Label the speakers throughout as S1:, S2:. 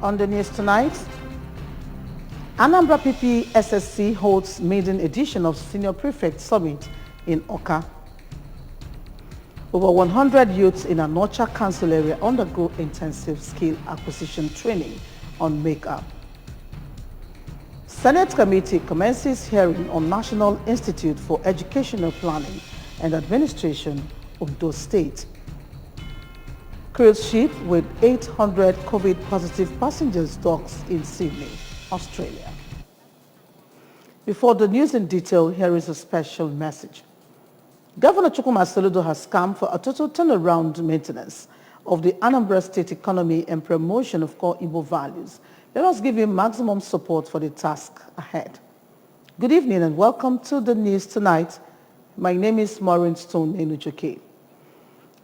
S1: On the news tonight, Anambra PPSSC holds maiden edition of Senior Prefect Summit in Oka. Over 100 youths in Anocha Council area undergo intensive skill acquisition training on makeup. Senate Committee commences hearing on National Institute for Educational Planning and Administration, Ondo State. Cruise ship with 800 COVID-positive passengers docks in Sydney, Australia. Before the news in detail, here is a special message. Governor Chukwuma Soludo has come for a total turnaround maintenance of the Anambra State economy and promotion of core Igbo values. Let us give him maximum support for the task ahead. Good evening and welcome to the news tonight. My name is Maureen Stone Enujoke.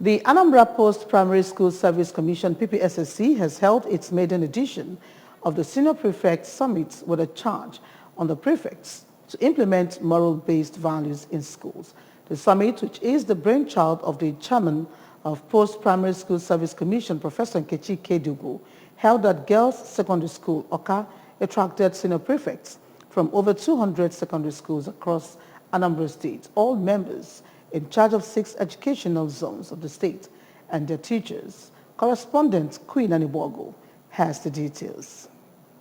S1: The Anambra Post-Primary School Service Commission, PPSSC, has held its maiden edition of the Senior Prefect Summit with a charge on the prefects to implement moral-based values in schools. The summit, which is the brainchild of the chairman of Post-Primary School Service Commission, Professor Nkechi Kedugu, held at Girls Secondary School, Oka, attracted senior prefects from over 200 secondary schools across Anambra State, all members in charge of 6 educational zones of the state and their teachers. Correspondent Queen Anibogo has the details.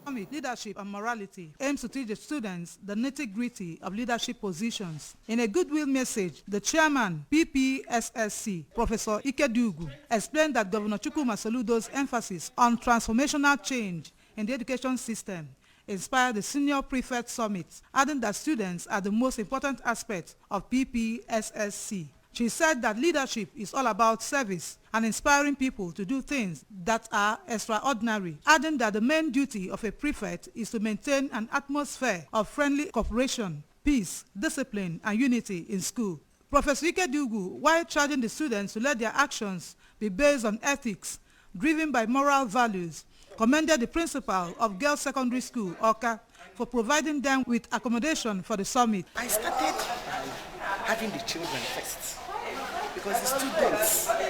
S2: Leadership and morality aims to teach the students the nitty-gritty of leadership positions. In a goodwill message, the chairman, PPSSC, Professor Ikedugu, explained that Governor Chukwuma Soludo's emphasis on transformational change in the education system inspired the Senior Prefect Summit, adding that students are the most important aspect of PPSSC. She said that leadership is all about service and inspiring people to do things that are extraordinary, adding that the main duty of a prefect is to maintain an atmosphere of friendly cooperation, peace, discipline, and unity in school. Professor Ikedugu, while charging the students to let their actions be based on ethics, driven by moral values, commended the principal of Girls Secondary School, Oka, for providing them with accommodation for the summit.
S3: I started having the children first, because the students are the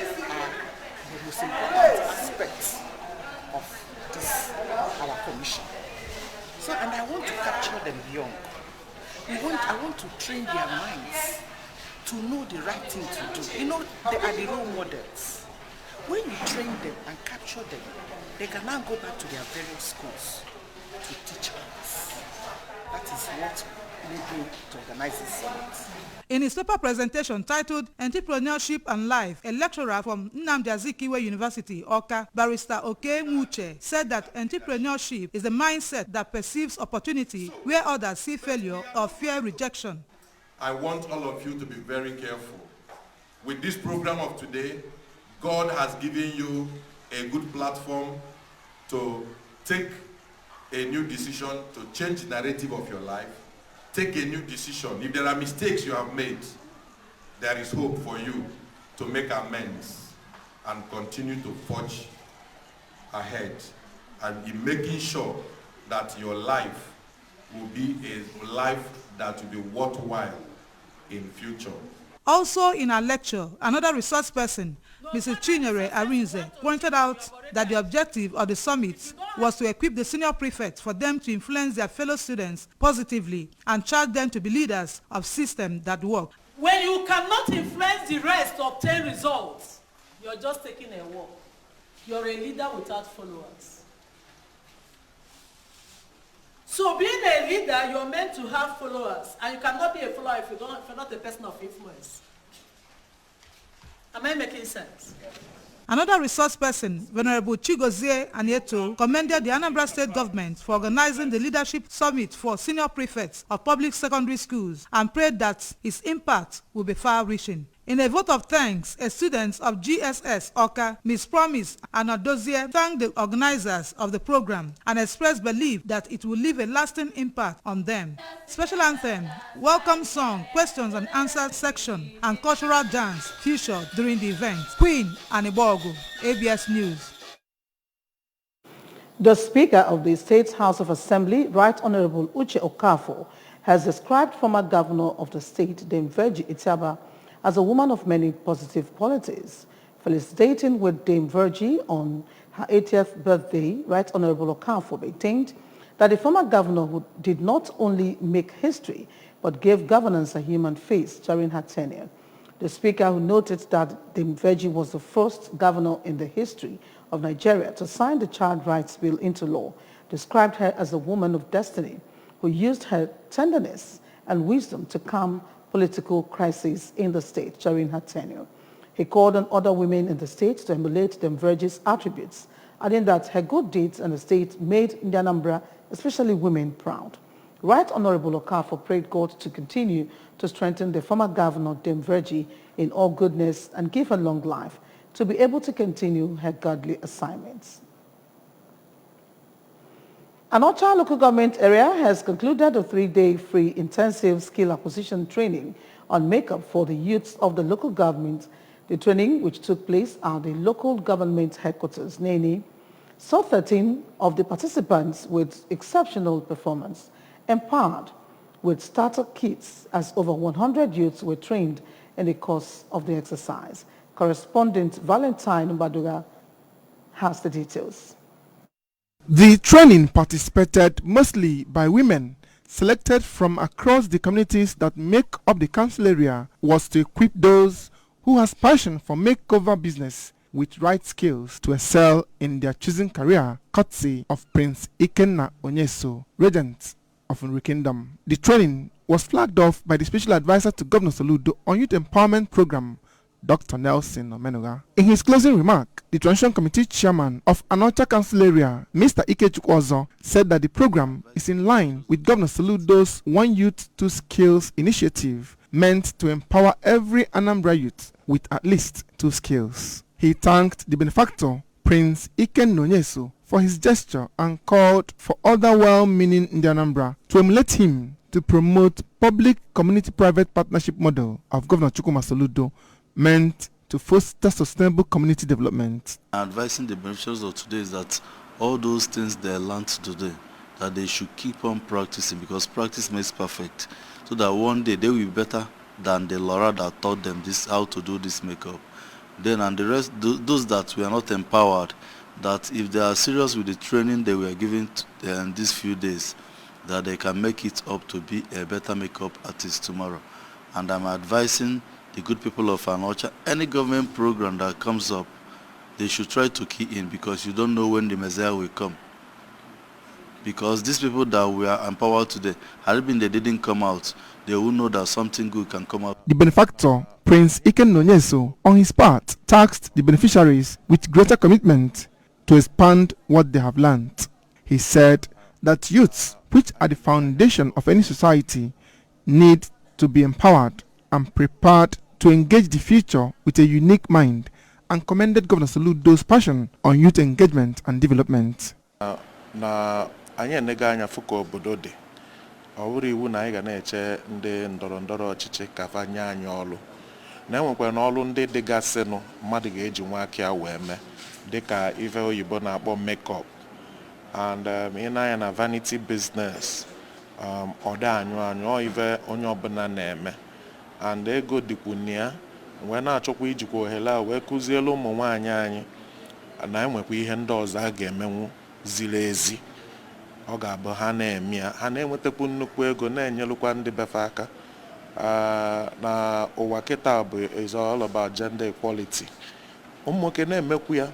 S3: most important aspects of this, our commission. So, and I want to capture them young. I want to train their minds to know the right thing to do. You know, they are the role models. When you train them and capture them, they can now go back to their various schools to teach others. That is what made me to organize this summit.
S2: In his paper presentation titled Entrepreneurship and Life, a lecturer from Nnamdi Azikiwe University, Oka, Barrister Oke Muche, said that entrepreneurship is a mindset that perceives opportunity where others see failure or fear rejection.
S4: I want all of you to be very careful. With this program of today, God has given you a good platform to take a new decision, to change the narrative of your life. Take a new decision. If there are mistakes you have made, there is hope for you to make amends and continue to forge ahead, and in making sure that your life will be a life that will be worthwhile in future.
S2: Also in her lecture, another resource person, Mrs. Chinyere Arinze, pointed out that the objective of the summit was to equip the senior prefects for them to influence their fellow students positively and charge them to be leaders of systems that work.
S5: When you cannot influence the rest to obtain results, you're just taking a walk. You're a leader without followers. So being a leader, you're meant to have followers, and you cannot be a follower if you're not a person of influence. Am I making sense?
S2: Another resource person, Venerable Chigozie Anieto, commended the Anambra State government for organizing the Leadership Summit for senior prefects of public secondary schools and prayed that its impact will be far-reaching. In a vote of thanks, a student of GSS Oka, Ms. Promise Anadozie, thanked the organizers of the program and expressed belief that it will leave a lasting impact on them. Special anthem, welcome song, questions and answers section, and cultural dance featured during the event. Queen Anibogo, ABS News.
S1: The Speaker of the State House of Assembly, Right Honorable Uche Okafor, has described former governor of the state, Dame Virgie Itiaba, as a woman of many positive qualities. Felicitating with Dame Virgie on her 80th birthday, Right Honorable Okafor maintained that the former governor who did not only make history, but gave governance a human face during her tenure. The speaker, who noted that Dame Virgie was the first governor in the history of Nigeria to sign the Child Rights Bill into law, described her as a woman of destiny who used her tenderness and wisdom to calm political crises in the state during her tenure. He called on other women in the state to emulate Dame Virgie's attributes, adding that her good deeds in the state made Anambra, especially women, proud. Right Honorable Okafor prayed God to continue to strengthen the former governor, Dame Virgie, in all goodness and give her long life to be able to continue her godly assignments. Anocha local government area has concluded a 3-day free intensive skill acquisition training on makeup for the youths of the local government. The training, which took place at the local government headquarters, Nene, saw 13 of the participants with exceptional performance, empowered with starter kits, as over 100 youths were trained in the course of the exercise. Correspondent Valentine Mbaduga has the details.
S6: The training participated mostly by women selected from across the communities that make up the council area, was to equip those who has passion for makeover business with right skills to excel in their chosen career, courtesy of Prince Ikenna Onyeso, regent of Nri Kingdom. The training was flagged off by the Special Advisor to Governor Soludo on Youth Empowerment Program, Dr. Nelson Omenuga. In his closing remark, the Transition Committee Chairman of Anocha Council Area, Mr. Ike Chukwuozo, said that the program is in line with Governor Soludo's One Youth, Two Skills initiative, meant to empower every Anambra youth with at least 2 skills. He thanked the benefactor, Prince Ikenna Onyeso, for his gesture and called for other well-meaning in the Anambra to emulate him to promote public-community-private partnership model of Governor Chukwuma Soludo, meant to foster sustainable community development.
S7: Advising the beneficiaries of today is that all those things they learned today, that they should keep on practicing, because practice makes perfect, so that one day they will be better than the Laura that taught them this, how to do this makeup. Then, and the rest, those that were not empowered, that if they are serious with the training they were given in these few days, that they can make it up to be a better makeup artist tomorrow. And I'm advising the good people of Anocha, any government program that comes up, they should try to key in, because you don't know when the Messiah will come. Because these people that we are empowered today, had it been they didn't come out, they will know that something good can come out.
S6: The benefactor, Prince Ikenna Onyeso, on his part, tasked the beneficiaries with greater commitment to expand what they have learned. He said that youths, which are the foundation of any society, need to be empowered and prepared to engage the future with a unique mind, and commended Governor Soludo's passion on youth engagement and development.
S8: Anyị enega anya fụka obodo dị, ọ bụrụ iwu na anyị ga na-eche ndị ndọrọndọrọ ọchịchị ka fa nye anyị ọrụ, na enwekwa na ọrụ ndị dịgasịnụ mmadụ ga-eji nwa aka ya wee mee, dịka ife oyibo na-akpọ makeup, and ị na-anya na vanity business, ọ dị anyụ ife onye ọbụla na-eme, and ego dịkwu na ya, wee na-achọkwa ijikwa ohere a wee kụzielu ụmụ nwaanyị anyị na enwekwa ihe ndị ọzọ a ga-emenwu ziri ezi. Ọ ga-abụ ha na-eme ya, ha na-enwetakwu nnukwu ego, na-enyelukwa ndị befe aka. Na ụwa kịta bụ is all about gender equality. Ụmụ nwoke na-emekwu ya,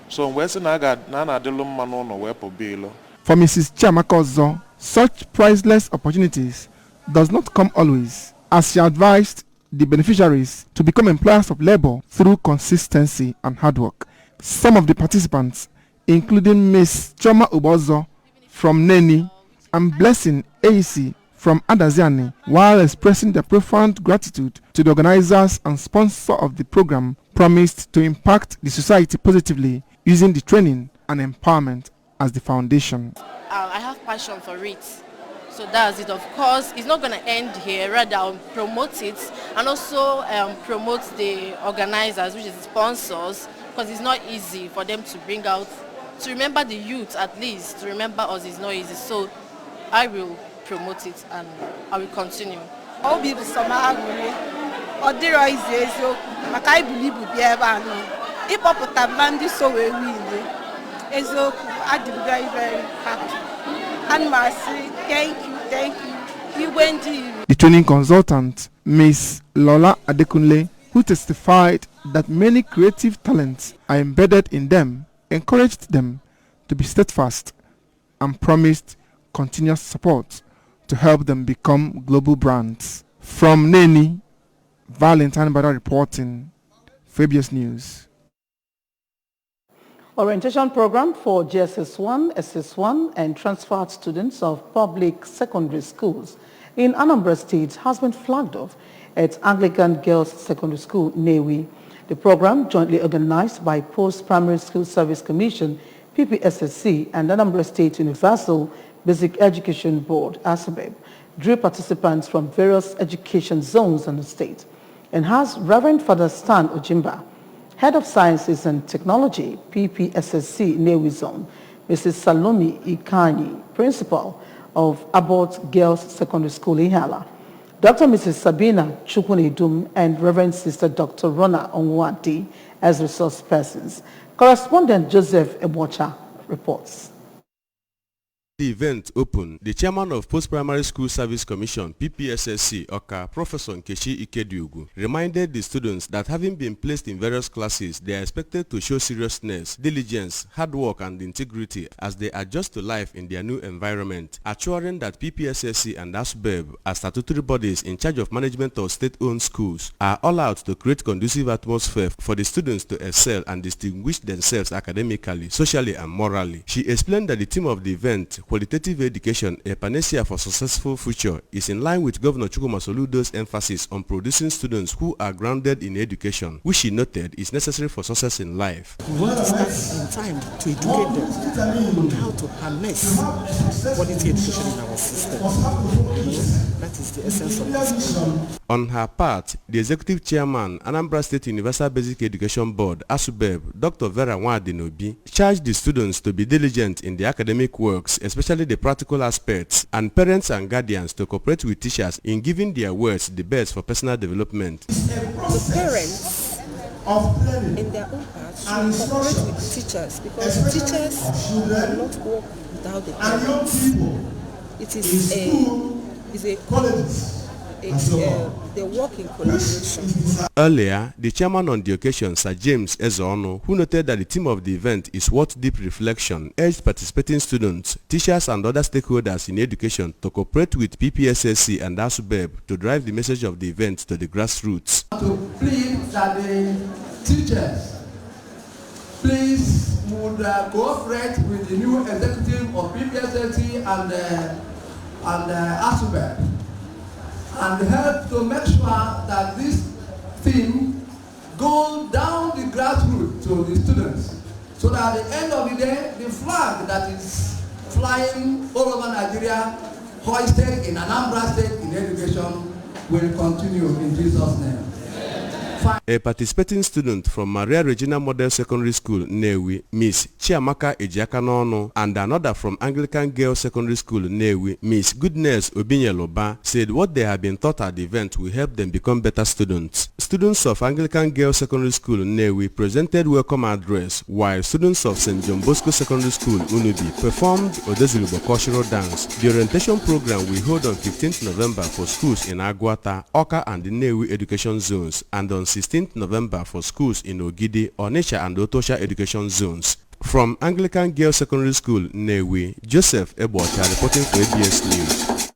S8: so mgbe sị na a na-adịlụ mma n'ụlọ wee pụba ilo.
S6: For Mrs. Chiamaka Ozo, such priceless opportunities does not come always, as she advised the beneficiaries to become employers of labor through consistency and hard work. Some of the participants, including Ms. Choma Ubozo from Neni and Blessing AEC from Adaziani, while expressing their profound gratitude to the organizers and sponsor of the program, promised to impact the society positively using the training and empowerment as the foundation.
S9: I have passion for it, so that's it. Of course, it's not going to end here. Rather, I'll promote it and also promote the organizers, which is the sponsors, because it's not easy for them to bring out, to remember the youth at least, to remember us is not easy. So I will promote it and I will continue.
S10: All people somehow will. Or there is maka I believe will be ever. ịkpọpụta mba ndị so wee niile eziokwu adị m very very happy and ma sị thank you igwe ndị iri.
S6: The training consultant, Ms. Lola Adekunle, who testified that many creative talents are embedded in them, encouraged them to be steadfast and promised continuous support to help them become global brands. From Neni, Valentine Bada reporting, Fabius News.
S1: Orientation program for GSS1, SS1 and transferred students of public secondary schools in Anambra State has been flagged off at Anglican Girls Secondary School, Newi. The program, jointly organized by Post-Primary School Service Commission, PPSSC, and Anambra State Universal Basic Education Board, ASUBEB, drew participants from various education zones in the state and has Reverend Father Stan Ojimba, Head of Sciences and Technology, PPSSC Newi Zone, Mrs. Salome Ikanyi, Principal of Abbott Girls Secondary School, Ihala, Dr. Mrs. Sabina Chukwunedum, and Reverend Sister Dr. Rona Onwati as resource persons. Correspondent Joseph Ebocha reports.
S11: The event opened, the chairman of Post-Primary School Service Commission, PPSSC, Oka, Professor Nkechi Ikedugu, reminded the students that having been placed in various classes, they are expected to show seriousness, diligence, hard work, and integrity as they adjust to life in their new environment, assuring that PPSSC and ASUBEB, as statutory bodies in charge of management of state-owned schools, are all out to create conducive atmosphere for the students to excel and distinguish themselves academically, socially, and morally. She explained that the theme of the event, Qualitative Education, a panacea for successful future, is in line with Governor Chukwuma Soludo's emphasis on producing students who are grounded in education, which she noted is necessary for success in life.
S3: We want to start in time to educate them on how to harness quality education in our system. That is the essence of this.
S11: On her part, the executive chairman, Anambra State Universal Basic Education Board, ASUBEB, Dr. Vera Nwadinobi, charged the students to be diligent in the academic works, especially the practical aspects, and parents and guardians to cooperate with teachers in giving their words the best for personal development.
S10: The parents in their own part should cooperate with the teachers because teachers cannot work without the parents. It is they work in collaboration.
S11: Earlier, the chairman on the occasion, Sir James Ezeonu, who noted that the theme of the event is worth deep reflection, urged participating students, teachers, and other stakeholders in education to cooperate with PPSSC and ASUBEB to drive the message of the event to the grassroots.
S12: To plead that the teachers please would cooperate with the new executive of PPSSC and ASUBEB and help to make sure that this theme goes down the grassroots to the students, so that at the end of the day, the flag that is flying all over Nigeria, hoisted in Anambra State in education, will continue in Jesus' name.
S11: A participating student from Maria Regina Model Secondary School, Newi, Miss Chiamaka Ejiakanono, and another from Anglican Girls Secondary School, Newi, Miss Goodness Obinyeloba, said what they have been taught at the event will help them become better students. Students of Anglican Girls Secondary School, Newi, presented welcome address, while students of St. John Bosco Secondary School, Unubi, performed Odezulubo cultural dance. The orientation program will hold on 15th November for schools in Agwata, Oka, and the Newi education zones, and on 16th November for schools in Ogidi, Onitsha, and Otosha education zones. From Anglican Girls Secondary School, Newi, Joseph Ebocha reporting for ABS News.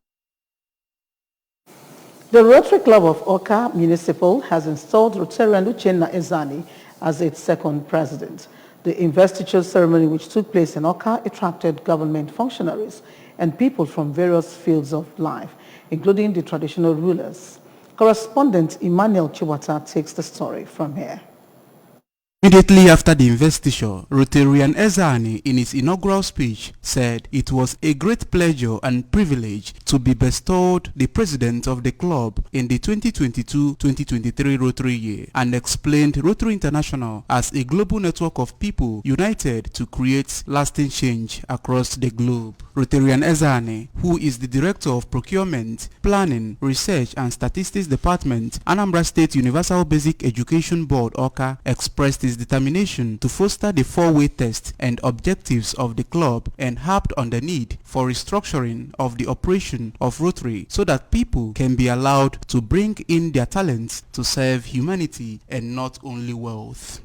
S1: The Rotary Club of Oka Municipal has installed Rotarian Uchenna Ezani as its second president. The investiture ceremony, which took place in Oka, attracted government functionaries and people from various fields of life, including the traditional rulers. Correspondent Emmanuel Chiwata takes the story from here.
S13: Immediately after the investiture, Rotarian Ezani, in his inaugural speech, said it was a great pleasure and privilege to be bestowed the president of the club in the 2022-2023 Rotary year, and explained Rotary International as a global network of people united to create lasting change across the globe. Rotarian Ezani, who is the Director of Procurement, Planning, Research and Statistics Department, Anambra State Universal Basic Education Board, Oka, expressed his his determination to foster the four-way test and objectives of the club and harped on the need for restructuring of the operation of Rotary so that people can be allowed to bring in their talents to serve humanity and not only wealth.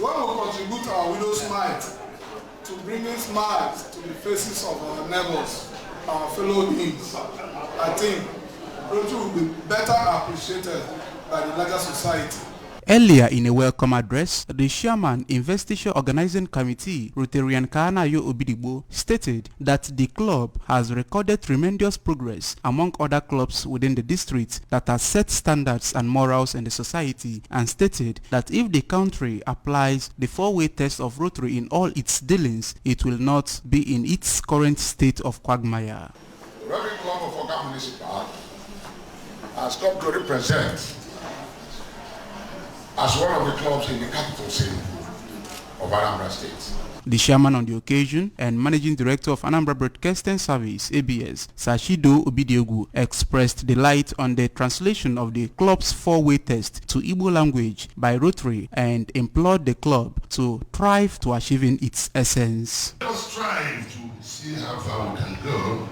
S14: When we contribute our widow's mite to bringing smiles to the faces of our neighbors, our fellow beings, I think Rotary will be better appreciated by the larger society.
S13: Earlier in a welcome address, the chairman Investiture Organizing Committee, Rotarian Kanayo Obidigbo, stated that the club has recorded tremendous progress among other clubs within the district that has set standards and morals in the society, and stated that if the country applies the four-way test of Rotary in all its dealings, it will not be in its current state of quagmire.
S15: Rotary Club of Oka Municipal has come to represent as one of the clubs in the capital city of Anambra State.
S13: The chairman on the occasion and managing director of Anambra Broadcasting Service, ABS, Sashido Obidiogwu, expressed delight on the translation of the club's four-way test to Igbo language by Rotary and implored the club to strive to achieving its essence.
S15: Let us strive to see how far we can go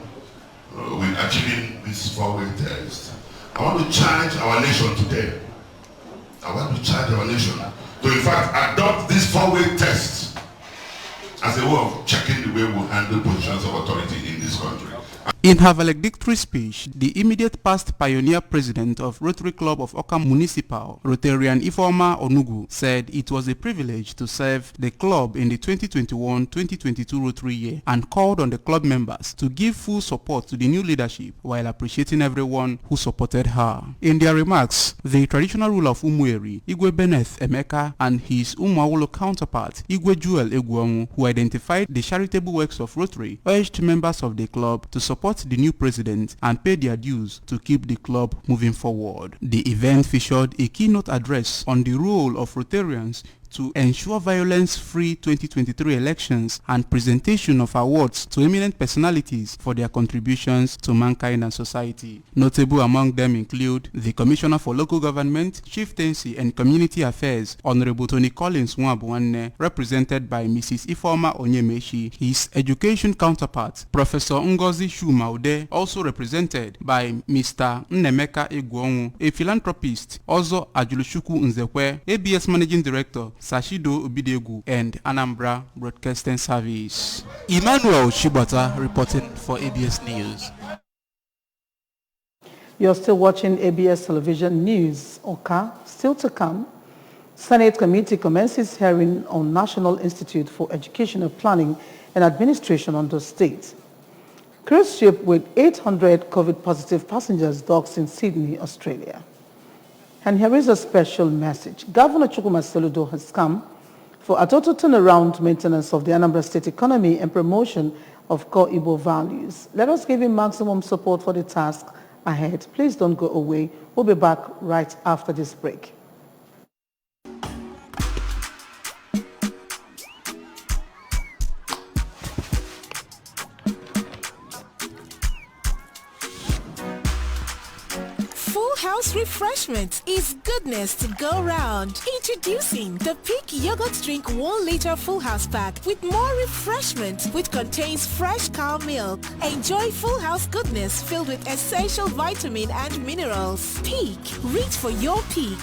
S15: with achieving this four-way test. I want to challenge our nation today. I want to challenge our nation to, in fact, adopt this four-way test as a way of checking the way we handle positions of authority in this country.
S13: In her valedictory speech, the immediate past pioneer president of Rotary Club of Oka Municipal, Rotarian Ifeoma Onugu, said it was a privilege to serve the club in the 2021-2022 Rotary year and called on the club members to give full support to the new leadership while appreciating everyone who supported her. In their remarks, the traditional ruler of Umueri, Igwe Beneth Emeka, and his Umuawolo counterpart, Igwe Joel Egwuonwu, who identified the charitable works of Rotary, urged members of the club to support the new president and pay their dues to keep the club moving forward. The event featured a keynote address on the role of Rotarians to ensure violence-free 2023 elections and presentation of awards to eminent personalities for their contributions to mankind and society. Notable among them include the Commissioner for Local Government, Chieftaincy and Community Affairs, Honorable Tony Collins Nwabuanne, represented by Mrs. Ifeoma Onyemechi, his education counterpart, Professor Ngozi Shumaude, also represented by Mr. Nnemeka Egwuonwu, a philanthropist, Ozo Ajuluchukwu Nzekwe, ABS Managing Director, Sashido Obidiogwu, and Anambra Broadcasting Service. Emmanuel Shibata reporting for ABS News.
S1: You're still watching ABS Television News. Oka, still to come. Senate Committee commences hearing on National Institute for Educational Planning and Administration on the state. Cruise ship with 800 COVID-positive passengers docks in Sydney, Australia. And here is a special message. Governor Chukwuma Soludo has come for a total turnaround maintenance of the Anambra State economy and promotion of core Igbo values. Let us give him maximum support for the task ahead. Please don't go away. We'll be back right after this break.
S16: House refreshment is goodness to go round. Introducing the Peak Yogurt Drink 1 liter Full House pack with more refreshment, which contains fresh cow milk. Enjoy Full House goodness filled with essential vitamin and minerals. Peak. Reach for your peak.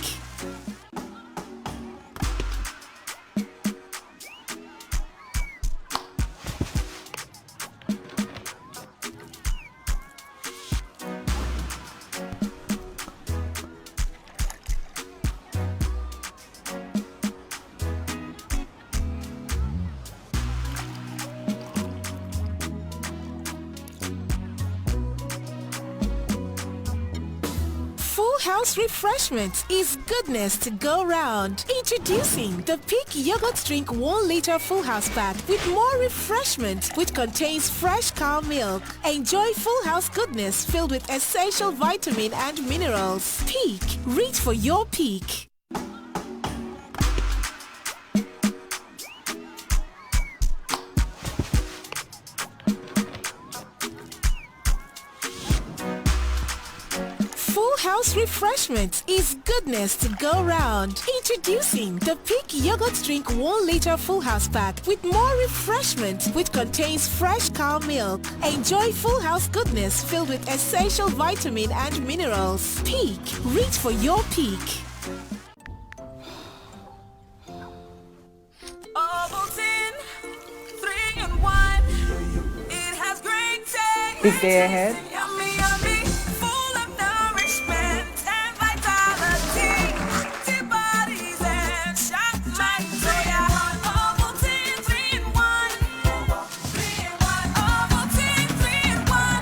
S16: House refreshment is goodness to go round. Introducing the Peak Yogurt Drink 1 liter Full House pack with more refreshment, which contains fresh cow milk. Enjoy Full House goodness filled with essential vitamin and minerals. Peak. Reach for your peak. House Refreshment is goodness to go round. Introducing the Peak Yogurt Drink 1 liter Full House Pack with more refreshment, which contains fresh cow milk. Enjoy Full House goodness filled with essential vitamin and minerals. Peak. Reach for your peak.
S17: Ovaltine 3-in-1. It has great taste.
S18: Big day ahead.
S17: Yummy, yummy, full of nourishment and vitality. Active bodies and sharp minds. So yeah, Ovaltine 3-in-1. 3-in-1. Ovaltine 3-in-1.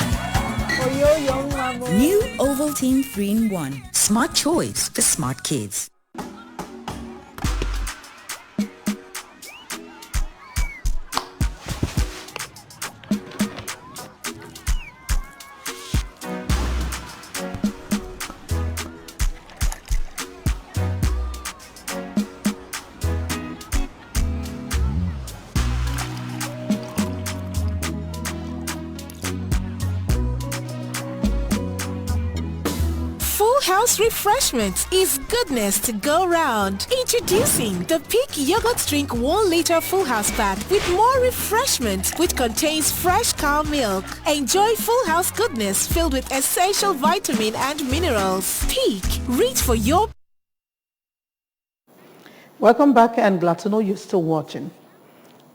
S18: For your young mama.
S19: New Ovaltine 3-in-1. Smart choice for smart kids.
S16: Full House Refreshment is goodness to go round. Introducing the Peak Yogurt Drink 1 liter Full House Pack with more refreshment, which contains fresh cow milk. Enjoy Full House goodness filled with essential vitamin and minerals. Peak. Reach for your...
S1: Welcome back and glad to know you're still watching.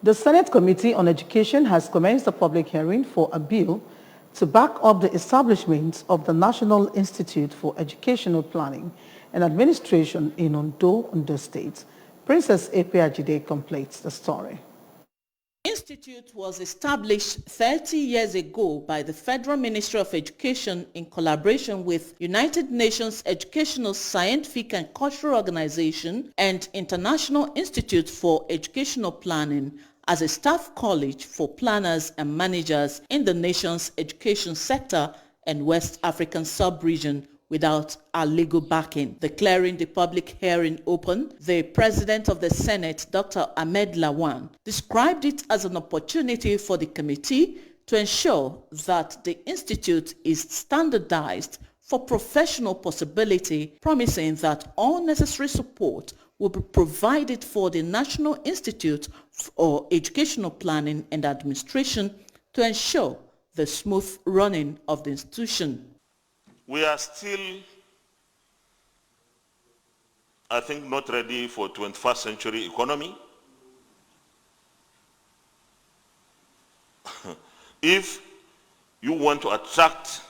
S1: The Senate Committee on Education has commenced a public hearing for a bill to back up the establishment of the National Institute for Educational Planning and Administration in Ondo State. Princess Epeajide completes the story.
S20: The institute was established 30 years ago by the Federal Ministry of Education in collaboration with United Nations Educational, Scientific and Cultural Organization and International Institute for Educational Planning as a staff college for planners and managers in the nation's education sector and West African sub-region without a legal backing. Declaring the public hearing open, the President of the Senate, Dr. Ahmed Lawan, described it as an opportunity for the committee to ensure that the institute is standardized for professional possibility, promising that all necessary support will be provided for the National Institute for Educational Planning and Administration to ensure the smooth running of the institution.
S21: We are still, I think, not ready for 21st century economy. If you want to attract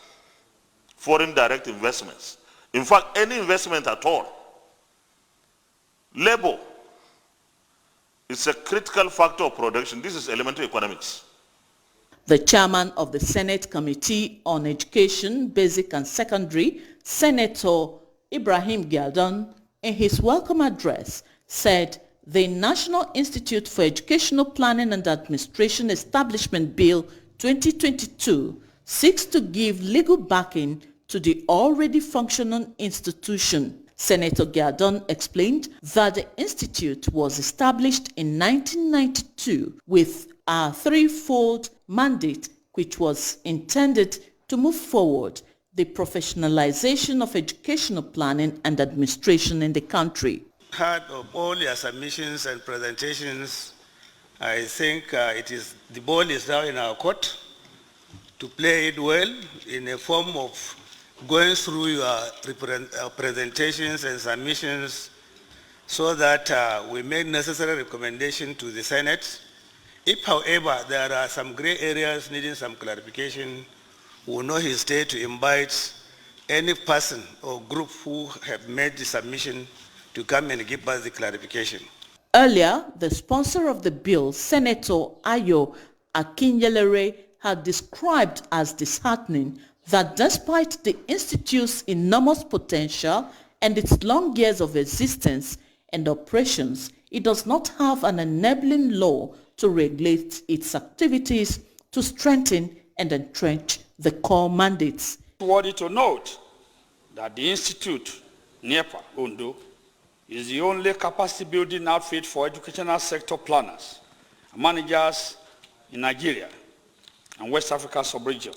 S21: foreign direct investments, in fact, any investment at all, labor is a critical factor of production. This is elementary economics.
S20: The chairman of the Senate Committee on Education, Basic and Secondary, Senator Ibrahim Galdon, in his welcome address, said the National Institute for Educational Planning and Administration Establishment Bill 2022 seeks to give legal backing to the already functioning institution. Senator Galdon explained that the institute was established in 1992 with a threefold mandate, which was intended to move forward the professionalization of educational planning and administration in the country.
S22: Heard of all your submissions and presentations, I think the ball is now in our court to play it well in a form of going through your presentations and submissions so that we make necessary recommendation to the Senate. If, however, there are some gray areas needing some clarification, we will not hesitate to invite any person or group who have made the submission to come and give us the clarification.
S20: Earlier, the sponsor of the bill, Senator Ayo Akinyelere, had described as disheartening that despite the institute's enormous potential and its long years of existence and operations, it does not have an enabling law to regulate its activities to strengthen and entrench the core mandates.
S23: Worthy to note that the Institute, NEPA, Ondo, is the only capacity building outfit for educational sector planners and managers in Nigeria and West Africa sub-region.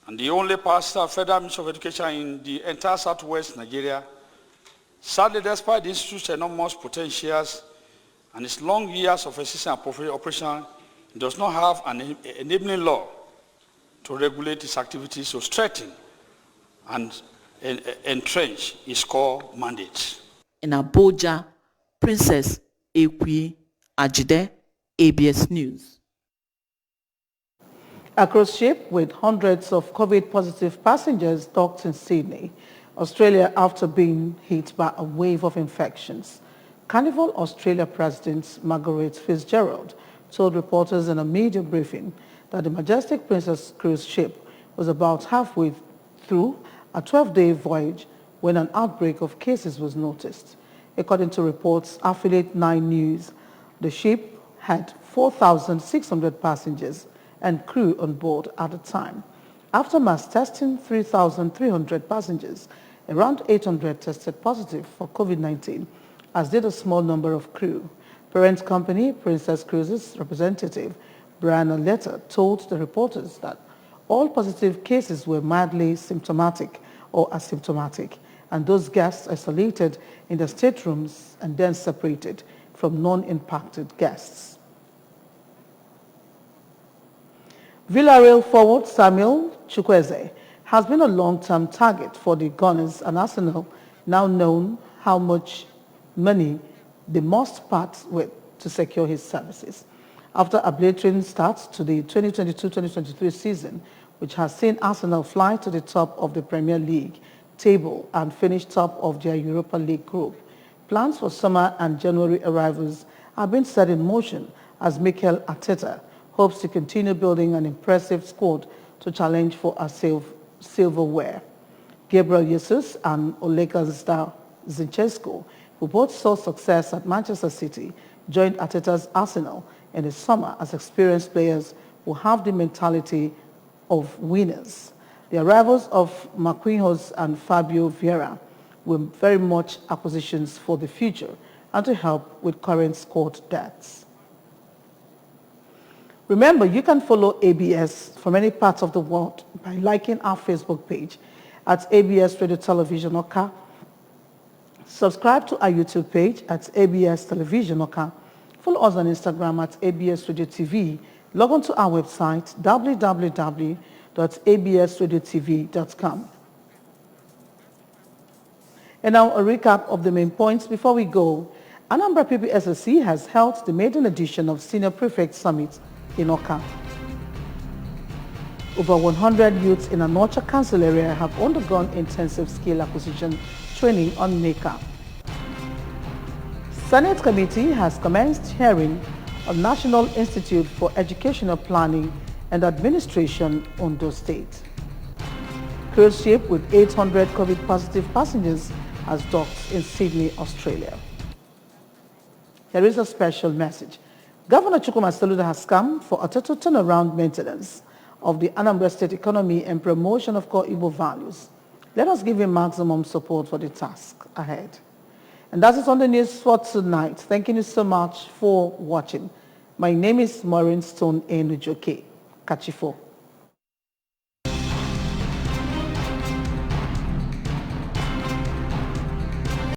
S23: and the only pastor federal Ministry of Education in the entire southwest Nigeria. Sadly, despite the institute's enormous potentials and its long years of existence and operation, it does not have an enabling law to regulate its activities, to strengthen and entrench its core mandate.
S20: In Abuja, Princess Ekwi Ajide, ABS News.
S1: A cruise ship with hundreds of COVID-positive passengers docked in Sydney, Australia, after being hit by a wave of infections. Carnival Australia President Margaret Fitzgerald told reporters in a media briefing that the Majestic Princess cruise ship was about halfway through a 12-day voyage when an outbreak of cases was noticed. According to reports, affiliate 9 News, the ship had 4,600 passengers and crew on board at the time. After mass testing 3,300 passengers, around 800 tested positive for COVID-19, as did a small number of crew. Parent company Princess Cruises representative Brian Aletta told the reporters that all positive cases were mildly symptomatic or asymptomatic, and those guests isolated in the staterooms and then separated from non-impacted guests. Villarreal forward Samuel Chukwueze has been a long-term target for the Gunners, and Arsenal now known how much money they must part with to secure his services. After a blistering start to the 2022-2023 season, which has seen Arsenal fly to the top of the Premier League table and finish top of their Europa League group, plans for summer and January arrivals have been set in motion as Mikel Arteta hopes to continue building an impressive squad to challenge for a silverware. Gabriel Jesus and Oleksandr Zinchenko, who both saw success at Manchester City, joined Arteta's Arsenal in the summer as experienced players who have the mentality of winners. The arrivals of Marquinhos and Fabio Vieira were very much acquisitions for the future and to help with current squad depth. Remember, you can follow ABS from any part of the world by liking our Facebook page at ABS Radio Television Oka. Subscribe to our YouTube page at ABS Television Oka. Follow us on Instagram at ABS Radio TV. Log on to our website www.absradiotv.com. And now a recap of the main points before we go. Anambra PPSSC has held the maiden edition of Senior Prefect Summit in Oka. Over 100 youths in Anocha Council area have undergone intensive skill acquisition training on NECA. Senate Committee has commenced hearing on National Institute for Educational Planning and Administration, Ondo State. Cruise ship with 800 COVID-positive passengers has docked in Sydney, Australia. Here is a special message. Governor Chukwuma Soludo has come for a total turnaround maintenance of the Anambra State economy and promotion of core Igbo values. Let us give him maximum support for the task ahead. And that is on the news for tonight. Thank you so much for watching. My name is Maureen Stone Enujoke. Kachifo.